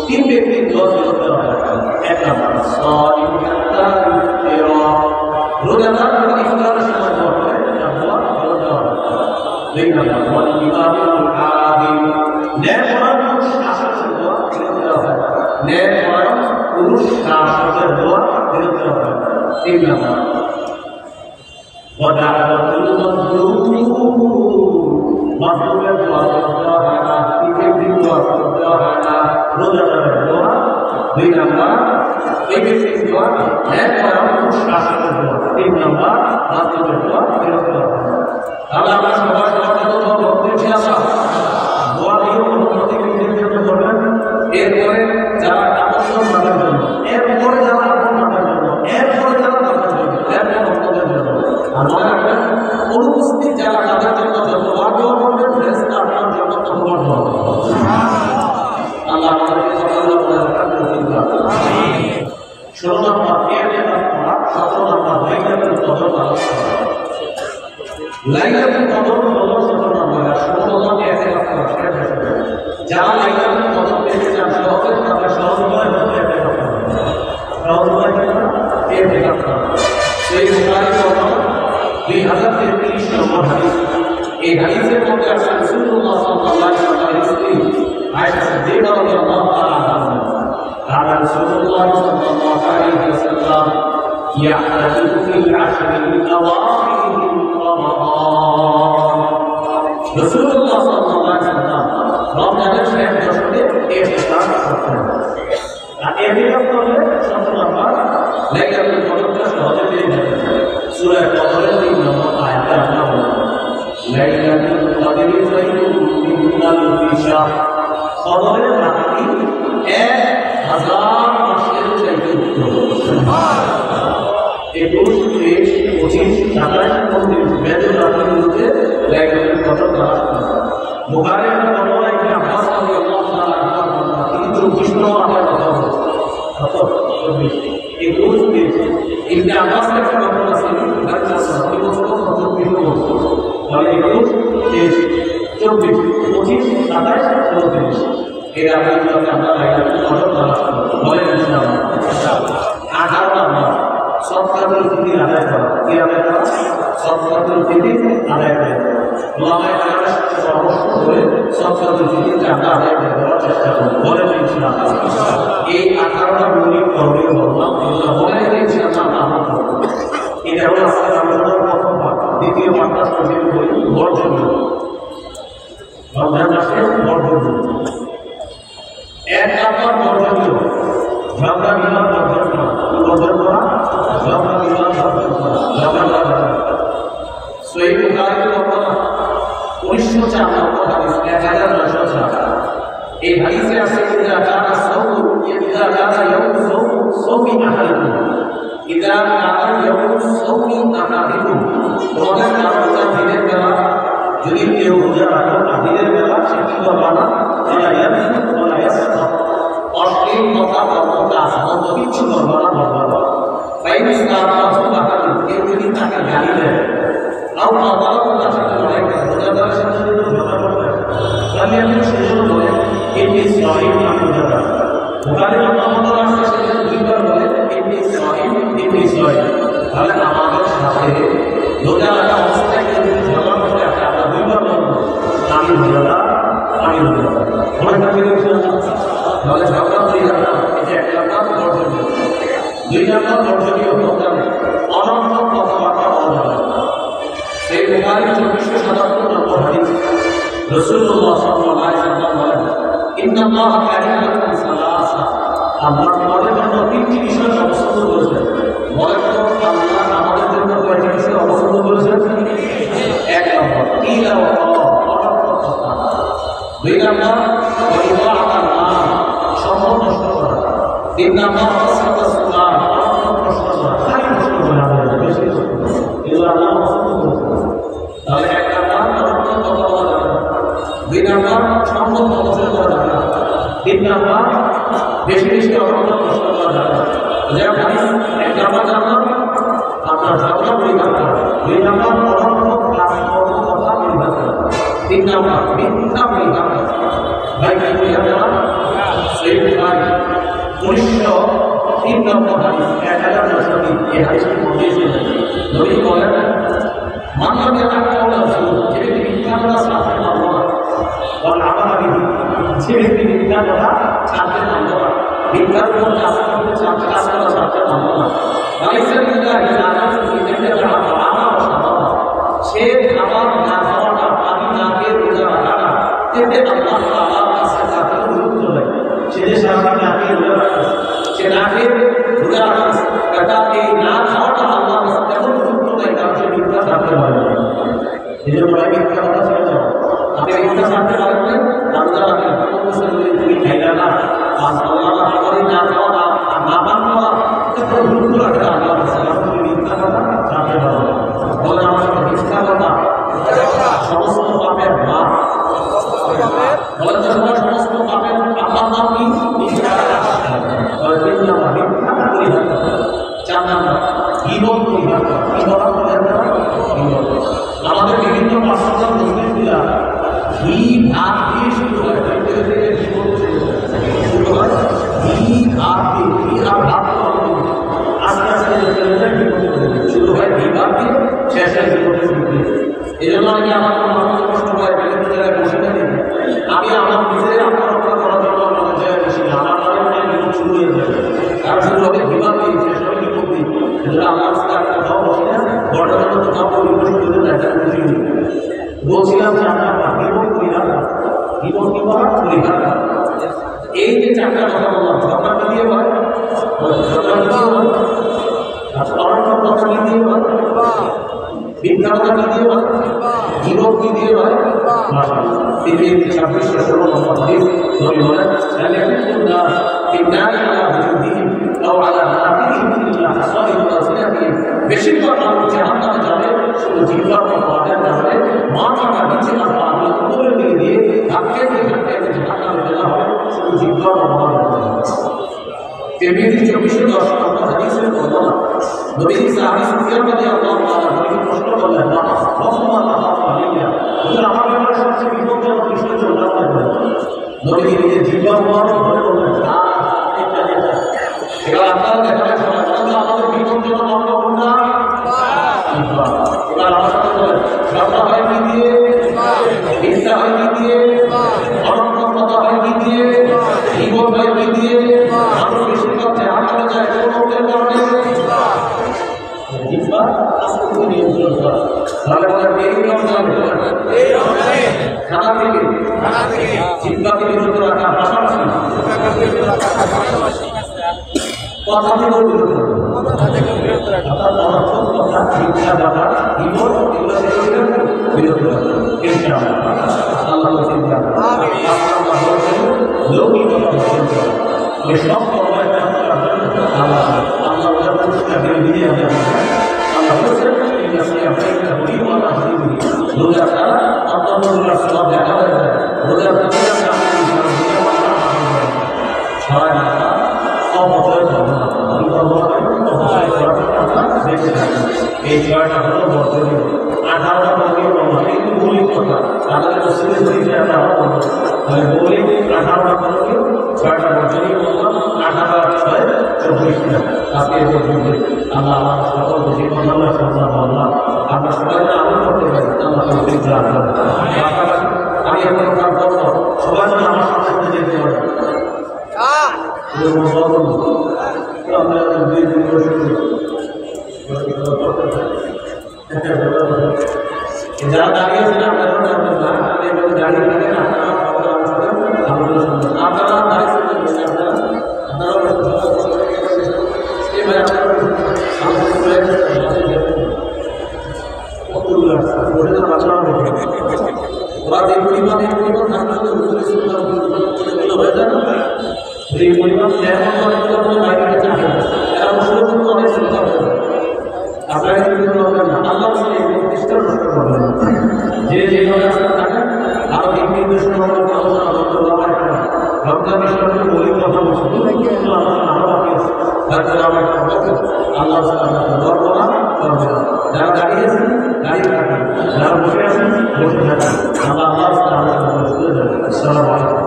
তিন ব্যক্তির দোয়া করতে হবে। এক নম্বর সাইম হাত্তা ইফতিরা, রোজাদার যদি ইফতারের সময় দোয়া করে এটা দোয়া করতে হবে। দুই নম্বর ওয়াল ইমামুল আদিল, নেককার পুরুষ শাসকের দোয়া করতে হবে। নেককার পুরুষ শাসকের দোয়া করতে হবে। তিন নম্বর ওয়াদাআতুল মাজলুম, মাজলুমের দোয়া করতে হয় না, ইফতির দোয়া করতে হয় না, রোজাদারের দোয়া। দুই নম্বর এই ব্যক্তির দোয়া, নেককার পুরুষ শাসকের দোয়া। তিন নম্বর মাজলুমের দোয়া করতে হবে। তাহলে আমরা সবাই সবার দোয়া করতে ইনশাআল্লাহ দোয়া দিয়ে প্রত্যেকের জন্য করবেন। এরপরে যারা আপন মাদের জন্য, এরপরে যারা আপন মাদের জন্য, এরপরে যারা তাদের জন্য, এরপর অন্যদের জন্য। আর মনে রাখবেন অনুপস্থিত যারা তাদের জন্য দোয়া করবেন, ফেরেশতা আপনার জন্য দোয়া করবেন। আল্লাহ আমাদেরকে সকলকে বলে রাখার তৌফিক দান করুন। 16 নম্বর ইতিকাফ করা, 17 নম্বর লাইলাতুল কদর তালাশ করা। লাইলাতুল কদর হলো 17 নম্বর, আর 16 নম্বর ইতিকাফ করা। যারা লাইলাতুল কদর পেতে চান সহজে, তাদের সহজ উপায় হলো ইতিকাফ করা। সহজ উপায় কি? ইতিকাফ করা। সেই বুখারী বর্ণনা 2033 নম্বর হাদিস। এই হাদিসের মধ্যে আছে রাসূলুল্লাহ সাল্লাল্লাহু আলাইহি ওয়াসাল্লামের স্ত্রী আয়েশা সিদ্দিকা রাদিয়াল্লাহু তাআলা আনহা, قال رسول الله صلى الله عليه وسلم يعتكف في العشر الأواخر من رمضان। রাসূলুল্লাহ সাল্লাল্লাহু আলাইহি ওয়াসাল্লাম রমজানের শেষ দশকে ইতিকাফ করতেন। আর ইতিকাফ করলে 17 নম্বর লাইলাতুল কদরটা সহজে পেয়ে যাবেন। সূরা কদরের 3 নম্বর আয়াতে আমরা বলবো লাইলাতুল কদরি খায়রুম মিন আলফি শাহর, কদরের রাতটি 1000 মাসের চাইতে উত্তম। সুবহানাল্লাহ। 21, 23, 25, 27, 29 বেজর রাতের মধ্যে লাইলাতুল কদর তালাশ করা। বুখারীর বর্ণনা ইবনে আব্বাস রাদিয়াল্লাহু তাআলা আনহু তিনি 24 নম্বর আয়াতে কথা বলেছেন। কত? 24, 21, 23। ইবনে আব্বাস এর বর্ণনা আছে তিনি বলছেন 24 নম্বর। তাহলে 21, 23, 24, 25, 27, 29 এর আগে আমরা লাইলাতুল কদর তালাশ করব। বলেন ইনশাআল্লাহ। 18 নম্বর সদকাতুল ফিতর আদায় করা। কি আদায় করা? সদকাতুল ফিতর আদায় করা। ওলামায়ে কেরামের সাথে পরামর্শ করে সদকাতুল ফিতরকে আমরা আদায় করার চেষ্টা করব। বলেন ইনশাআল্লাহ। এই 18টা মৌলিক করণীয় বললাম, এগুলো মনে রেখে ইনশাআল্লাহ আমরা করব। এটা হলো আজকের আলোচনার প্রথম ভাগ। দ্বিতীয় ভাগটা সঠিক বই বর্জনীয়, রমজান মাসে বর্জনীয়। 1 নম্বর বর্জনীয় ঝগড়া বিবাদ বর্জন করা। বর্জন করা ঝগড়া বিবাদ বর্জন করা, ঝগড়া বিবাদ। সহিহ বুখারীর বর্ণনা 1904 নম্বর হাদিস 1904। এই হাদিসে আছে ইযা কানা সাওমু ইযা কানা ইয়াউমু সাওমি আহাদিকুম, ইযা কানা ইয়াউমু সাওমি আহাদিকুম, তোমাদের কারো দিনের বেলা যদি কেউ রোজা রাখো, দিনের বেলা সে কি করবে না? অশ্লীল কথা, কাজ, মন্দ কিছু করবে না, বলবে না। কেউ যদি তাকে গালি দেয়, তার সাথে লড়াই করে, রোজাদারের সাথে যদি ঝগড়া করবে, তাহলে আমি সেজন্য বলে এটি সহিহ রোজাদার। বুখারীর বর্ণনা আছে সেজন্য 2 বার বলে এটি সহিহ, এটি সহিহ। তাহলে আমাদের সাথে রোজা রাখা অবস্থায় কেউ যদি ঝগড়া করে, আমরা 2 বার বলবো আমি রোজাদার, আমি রোজাদার। মনে থাকবে তাহলে ঝগড়া করি না, এটা 1 নম্বর বর্জনীয়। 2 নম্বর বর্জনীয় হচ্ছে অনর্থক কথাবার্তা বলা যাবে না। সেই বুখারীর 2477 নম্বর হাদিস রাসূলুল্লাহ সাল্লাল্লাহু আলাইহি ওয়াসাল্লাম বলেন ইন্নাল্লাহা কারিমাতুন সালাসা, আল্লাহ আমাদের জন্য 3টি বিষয় অপছন্দ করেছেন। বলেন তো আল্লাহ আমাদের জন্য কয়টি বিষয় অপছন্দ করেছেন? 1 নম্বর ইলা ওয়া অনর্থক কথা। 2 নম্বর সম্পদ নষ্ট করা। 3 নম্বর প্রশ্ন করা, খালি প্রশ্ন করা, বেশি এগুলো আল্লাহ পছন্দ করেছেন। তাহলে 1 নম্বর অনর্থক কথা বলা যাবে না। 2 নম্বর সম্পদ নষ্ট করা যাবে না। 3 নম্বর বেশি বেশি অনর্থক প্রশ্ন করা যাবে না। 1 নম্বর জানলাম আপনার ঝগড়া পরিহার করা। 2 নম্বর অনর্থক কাজ কর্ম কথা পরিহার করা। 3 নম্বর মিথ্যা পরিহার করা। ভাই কি পরিহার করা? সেই নম্বর হাদিস 1000 এই হাদিসের মধ্যে এসেছে নবী বলেন মানবীয় আকাউলা যে ব্যক্তি মিথ্যা কথা সাথে মানব না বল আমার বিধি যে ব্যক্তি মিথ্যা কথা সাথে মানব না মিথ্যার উপর কাজ করতে সাথে কাজ করা সাথে মানব না রাইসাল বিল্লাহি নাফসু ইন্নাল্লাহ আমার সাদা সে খাবার না খাওয়াটা পানি না খেয়ে রোজা রাখাটা এতে আল্লাহ তাআলা কাছে তাকে গুরুত্ব দেয় সে যে সারা না খেয়ে রোজা রাখে সে না খেয়ে রোজা রাখে এটা এই না খাওয়াটা আল্লাহ কাছে তেমন গুরুত্ব দেয় কারণ সে মিথ্যা থাকতে পারে এই জন্য মিথ্যা কথা ছেড়ে যাও আপনি মিথ্যা থাকতে পারবেন আল্লাহ রাখেন কোনো মুসলিম তুমি খাইলা না আর আল্লাহ করে না খাওয়া না পান করা এত গুরুত্ব রাখে আল্লাহ কাছে তুমি মিথ্যা কথা থাকতে পারবে বলে আমার মিথ্যা কথা সমস্ত পাপের মা বলেন সমস্ত পাপের আমার নাম কি মিথ্যা আমাদের বিভিন্ন পাশ্চাত্য মুসলিমরা ঘি ভাত দিয়ে শুরু হয় ঘি ভাত দিয়ে ঘি আর ভাত আস্তে আস্তে শুরু হয় ঘি ভাত দিয়ে শেষ হয় এই জন্য আমি আমার মানুষ কষ্ট হয় বিভিন্ন জায়গায় বসে থাকি আমি আমার নিজের আত্মরক্ষা করার জন্য আমার জায়গায় বসি না আমার মনে শুরু হয়ে যাবে কারণ শুরু হবে বিবাদ দিয়ে শেষ হবে বিপদ দিয়ে এজন্য আমার সাথে কোথাও বসে না বড়টা যখন কোথাও পরিবেশ করে দেখা বুঝি বলছিলাম যে আমরা বিপদ করি না বিপদ কি করা করি না এই যে চারটা কথা বললাম ঝগড়া দিয়ে হয় ঝগড়া দিয়ে হয় অরণ্য কথা দিয়ে হয় বিজ্ঞানতা দিয়ে হয় জীবক দিয়ে হয় তিনি 26-16 নম্বর হাদিস নবী বলেন আল্লাহুম্মা ইন্না লিল্লাহি আও আলা নাবিয়িহি ইল্লা হাসাইল আসলামি বেশিরভাগ মানুষ জাহান্নামে যাবে শুধু জিহ্বার পথের কারণে মাথাটা নিচে না পাগল উপরে দিয়ে ধাক্কে জাহান্নামে ফেলা হবে শুধু জিহ্বার পথে তিরমিজি 24-10 নম্বর হাদিসের বর্ণনা নবী সাহাবী সুফিয়ান রাদিয়াল্লাহু তাআলা নবীকে প্রশ্ন করলেন না রাসূলুল্লাহ আলাইহিয়া হুজুর আমার ব্যাপারে সবচেয়ে বিপজ্জনক বিষয় কোনটা বলেন নবী নিজে জীবন মরণ ধরে বললেন না এটা এগুলো আপনারা দেখালে সমাজে আমাদের বিপজ্জনক অঙ্গ কোনটা এবার আমার সাথে বলেন সরকার হয় কি দিয়ে মিথ্যা হয় কি দিয়ে অনন্ততা হয় কি দিয়ে জীবন হয় কি দিয়ে মানুষ বেশিরভাগ জাহান্নামে যায় কোন কারণে জিহ্বা আস্তে নিয়ন্ত্রণ করা তাহলে বলেন এই নিয়ম জানে খানা থেকে জিহ্বাকে বিরত রাখা পাশাপাশি কথা থেকে বিরত রাখা অর্থ কথা শিক্ষা কথা জীবন এগুলো থেকে বিরত রাখা ইনশাআল্লাহ আল্লাহ লৌকিক কথা এই সব কথা আল্লাহ পুরস্কার দিয়ে আল্লাহ রোজা ছাড়া আপনার সব দেখা যায় রোজা ছয় মাথা সব বছরের এই ছয়টা হলো বছরের 18টা বছরের কিন্তু মৌলিক কথা আমাদের পশ্চিমের দিকে মৌলিক 18টা বছর 6টা বছরই 18-6-24 আজকে আল্লাহ আমার সকল জীবন আল্লাহ আল্লাহ আমরা সবাইকে আমল করতে পারি আল্লাহ আমি এখন কাজ করবো সবাই যেন আমার সাথে যেতে পারে যারা দাঁড়িয়েছেন আপনারা দাঁড়িয়ে ওরা যে পরিমাণ হয়ে যায় না এই পরিমাণ আপনারা কিন্তু না আল্লাহ প্রতিষ্ঠা নষ্ট করবেন যে যেভাবে থাকেন আরো দিক নির্দেশনা আলোচনা রমজান বিষয়ে মৌলিক কথা বলছি আরো বাকি আছে তারপরে আমার আল্লাহ যারা দাঁড়িয়েছেন দাঁড়িয়ে থাকেন যারা বসে আছেন বসে থাকেন আল্লাহ আসসালামু আলাইকুম